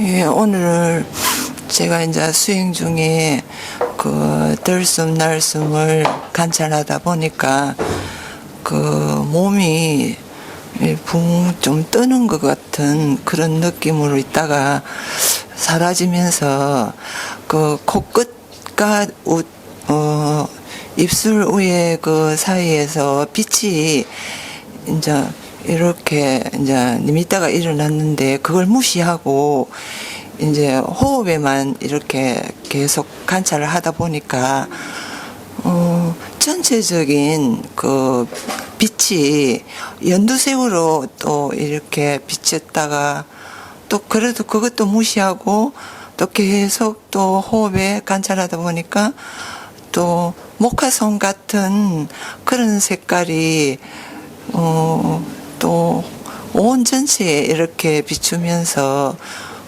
예, 오늘 제가 이제 수행 중에 그 들숨 날숨을 관찰하다 보니까 그 몸이 붕 좀 뜨는 것 같은 그런 느낌으로 있다가 사라지면서 그 코끝과 입술 위에 그 사이에서 빛이 이제 이렇게 이제 있다가 일어났는데 그걸 무시하고 이제 호흡에만 이렇게 계속 관찰을 하다 보니까 전체적인 그 빛이 연두색으로 또 이렇게 비쳤다가 또 그래도 그것도 무시하고 또 계속 또 호흡에 관찰하다 보니까 또 목화솜 같은 그런 색깔이 또 온 전체에 이렇게 비추면서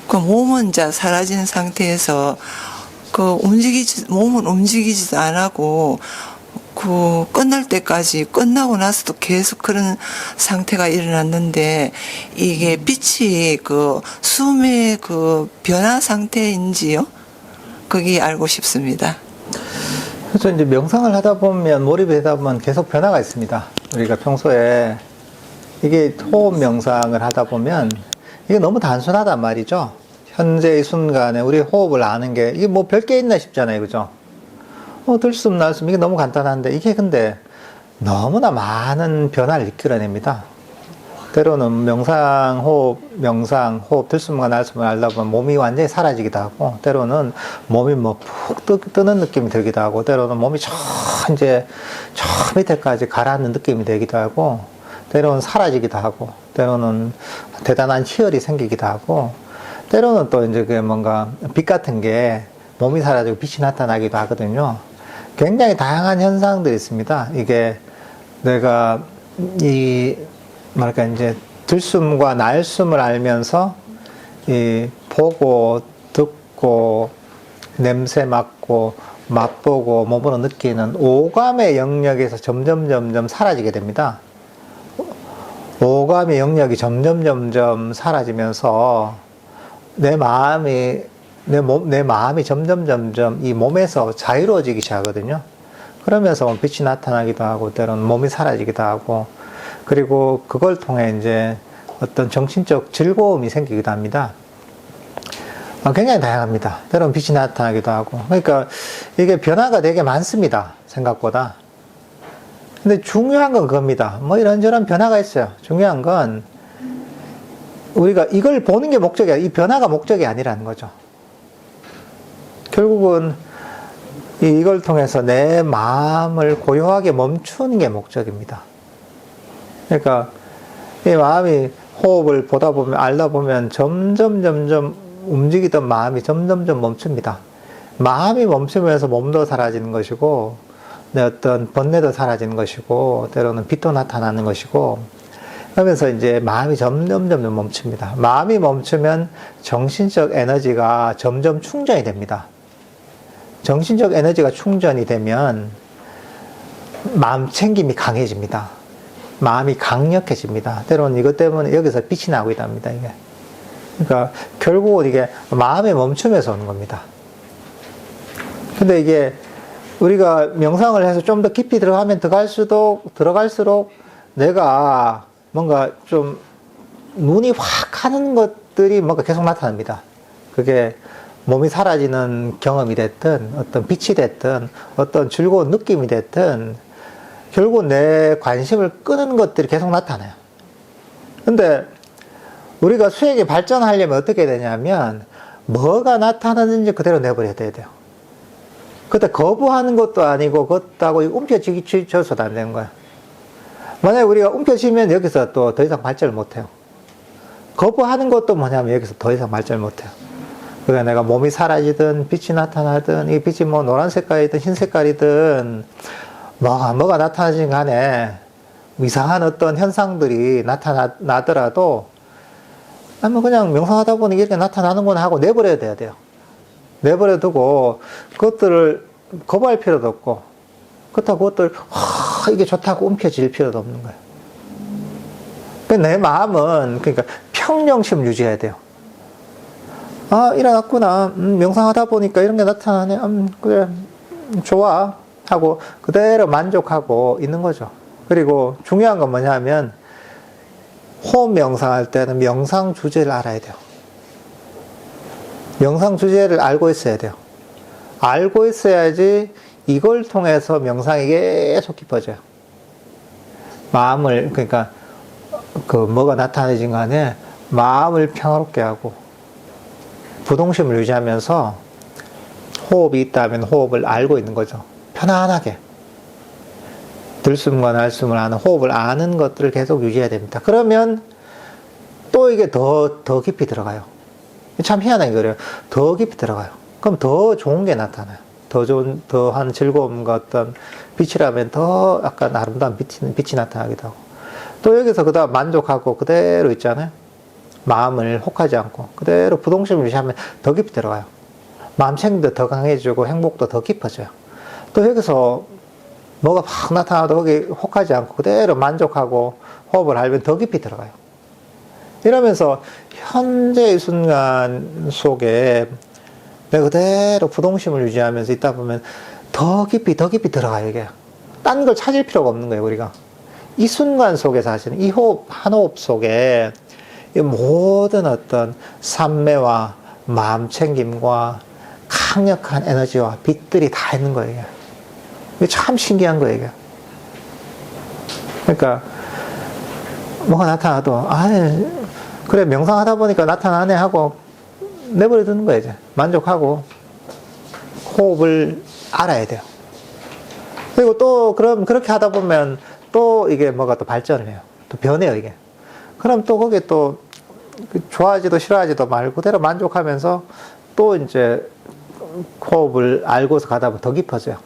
그 몸은 이제 사라진 상태에서 그 몸은 움직이지도 안 하고 그 끝날 때까지 끝나고 나서도 계속 그런 상태가 일어났는데 이게 빛이 그 숨의 그 변화 상태인지요? 그게 알고 싶습니다. 그래서 이제 명상을 하다 보면 몰입하다 보면 계속 변화가 있습니다. 우리가 평소에 이게 호흡 명상을 하다 보면 이게 너무 단순하단 말이죠. 현재의 순간에 우리 호흡을 아는 게 이게 뭐 별게 있나 싶잖아요, 그죠? 들숨 날숨 이게 너무 간단한데 이게 근데 너무나 많은 변화를 이끌어냅니다. 때로는 명상 호흡 들숨과 날숨을 알다 보면 몸이 완전히 사라지기도 하고, 때로는 몸이 뭐 푹 뜨는 느낌이 들기도 하고, 때로는 몸이 저 밑에까지 가라앉는 느낌이 되기도 하고, 때로는 사라지기도 하고, 때로는 대단한 희열이 생기기도 하고, 때로는 또 이제 그 뭔가 빛 같은 게 몸이 사라지고 빛이 나타나기도 하거든요. 굉장히 다양한 현상들이 있습니다. 이게 내가 이제 들숨과 날숨을 알면서 보고 듣고 냄새 맡고 맛보고 몸으로 느끼는 오감의 영역에서 점점 사라지게 됩니다. 오감의 영역이 점점 사라지면서 내 마음이 점점 이 몸에서 자유로워지기 시작하거든요. 그러면서 빛이 나타나기도 하고, 때로는 몸이 사라지기도 하고, 그리고 그걸 통해 이제 어떤 정신적 즐거움이 생기기도 합니다. 굉장히 다양합니다. 때로는 빛이 나타나기도 하고. 그러니까 이게 변화가 되게 많습니다. 생각보다. 근데 중요한 건 그겁니다. 뭐 이런저런 변화가 있어요. 중요한 건 우리가 이걸 보는 게 목적이 아니라, 이 변화가 목적이 아니라는 거죠. 결국은 이걸 통해서 내 마음을 고요하게 멈추는 게 목적입니다. 그러니까 이 마음이 호흡을 보다 보면 알다 보면 점점 움직이던 마음이 점점 멈춥니다. 마음이 멈추면서 몸도 사라지는 것이고, 내 어떤 번뇌도 사라지는 것이고, 때로는 빛도 나타나는 것이고, 그러면서 이제 마음이 점점 멈춥니다. 마음이 멈추면 정신적 에너지가 점점 충전이 됩니다. 정신적 에너지가 충전이 되면 마음 챙김이 강해집니다. 마음이 강력해집니다. 때로는 이것 때문에 여기서 빛이 나오기도 합니다, 이게. 그러니까 결국은 이게 마음의 멈춤에서 오는 겁니다. 근데 이게 우리가 명상을 해서 좀 더 깊이 들어가면 들어갈수록 내가 뭔가 좀 눈이 확 하는 것들이 뭔가 계속 나타납니다. 그게 몸이 사라지는 경험이 됐든, 어떤 빛이 됐든, 어떤 즐거운 느낌이 됐든, 결국 내 관심을 끄는 것들이 계속 나타나요. 근데 우리가 수행이 발전하려면 어떻게 되냐면, 뭐가 나타나는지 그대로 내버려야 돼요. 그때 거부하는 것도 아니고, 그것하고 움켜쥐쳐서도 안 되는 거야. 만약에 우리가 움켜쥐면 여기서 또 더 이상 발전을 못해요. 거부하는 것도 뭐냐면 여기서 더 이상 발전을 못해요. 그러니까 내가 몸이 사라지든 빛이 나타나든, 이 빛이 뭐 노란 색깔이든 흰 색깔이든 뭐가 나타나진 간에 이상한 어떤 현상들이 나더라도 그냥 명상하다 보니 이렇게 나타나는구나 하고 내버려야 돼요. 내버려 두고 그것들을 거부할 필요도 없고, 그렇다고 그것들 이게 좋다고 움켜쥘 필요도 없는 거예요. 내 마음은 그러니까 평정심 유지해야 돼요. 아, 일어났구나. 명상하다 보니까 이런 게 나타나네. 그래, 좋아. 하고 그대로 만족하고 있는 거죠. 그리고 중요한 건 뭐냐면 호흡 명상할 때는 명상 주제를 알아야 돼요. 명상 주제를 알고 있어야 돼요. 알고 있어야지 이걸 통해서 명상이 계속 깊어져요. 마음을, 그러니까 그 뭐가 나타나진 간에 마음을 평화롭게 하고 부동심을 유지하면서 호흡이 있다면 호흡을 알고 있는 거죠. 편안하게. 들숨과 날숨을 아는 호흡을 아는 것들을 계속 유지해야 됩니다. 그러면 또 이게 더 깊이 들어가요. 참 희한하게 그래요. 더 깊이 들어가요. 그럼 더 좋은 게 나타나요. 더한 즐거움과 어떤 빛이라면 더 약간 아름다운 빛이 나타나기도 하고. 또 여기서 그 다음 만족하고 그대로 있잖아요. 마음을 혹하지 않고 그대로 부동심을 유지하면 더 깊이 들어가요. 마음 챙김도 더 강해지고 행복도 더 깊어져요. 또 여기서 뭐가 막 나타나도 거기 혹하지 않고 그대로 만족하고 호흡을 하면 더 깊이 들어가요. 이러면서 현재의 순간 속에 내가 그대로 부동심을 유지하면서 있다 보면 더 깊이 들어가요, 이게. 딴 걸 찾을 필요가 없는 거예요, 우리가. 이 순간 속에 사실은 이 호흡, 한 호흡 속에 이 모든 어떤 산매와 마음 챙김과 강력한 에너지와 빛들이 다 있는 거예요, 이게. 이게 참 신기한 거예요, 이게. 그러니까, 뭐가 나타나도, 그래, 명상하다 보니까 나타나네 하고 내버려 두는 거예요, 이제. 만족하고 호흡을 알아야 돼요. 그리고 또, 그럼 그렇게 하다 보면 또 이게 뭐가 또 발전을 해요. 또 변해요, 이게. 그럼 또 거기에 또 좋아하지도 싫어하지도 말고 그대로 만족하면서 또 이제 호흡을 알고서 가다 보면 더 깊어져요.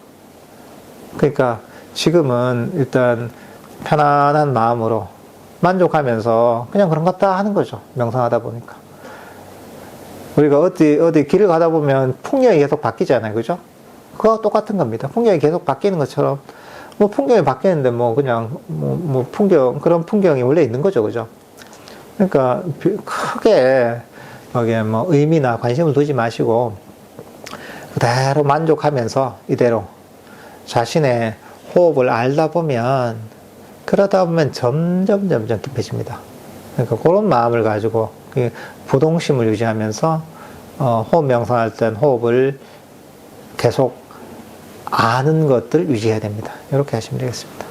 그러니까 지금은 일단 편안한 마음으로 만족하면서 그냥 그런 것 다 하는 거죠. 명상하다 보니까. 우리가 어디 길을 가다 보면 풍경이 계속 바뀌잖아요. 그죠? 그거와 똑같은 겁니다. 풍경이 계속 바뀌는 것처럼, 뭐 풍경이 바뀌는데 뭐 그냥, 그런 풍경이 원래 있는 거죠. 그죠? 그러니까 크게 거기에 뭐 의미나 관심을 두지 마시고, 그대로 만족하면서 이대로 자신의 호흡을 알다 보면, 그러다 보면 점점 깊어집니다. 그러니까 그런 마음을 가지고 부동심을 유지하면서 호흡 명상할 땐 호흡을 계속 아는 것들 유지해야 됩니다. 이렇게 하시면 되겠습니다.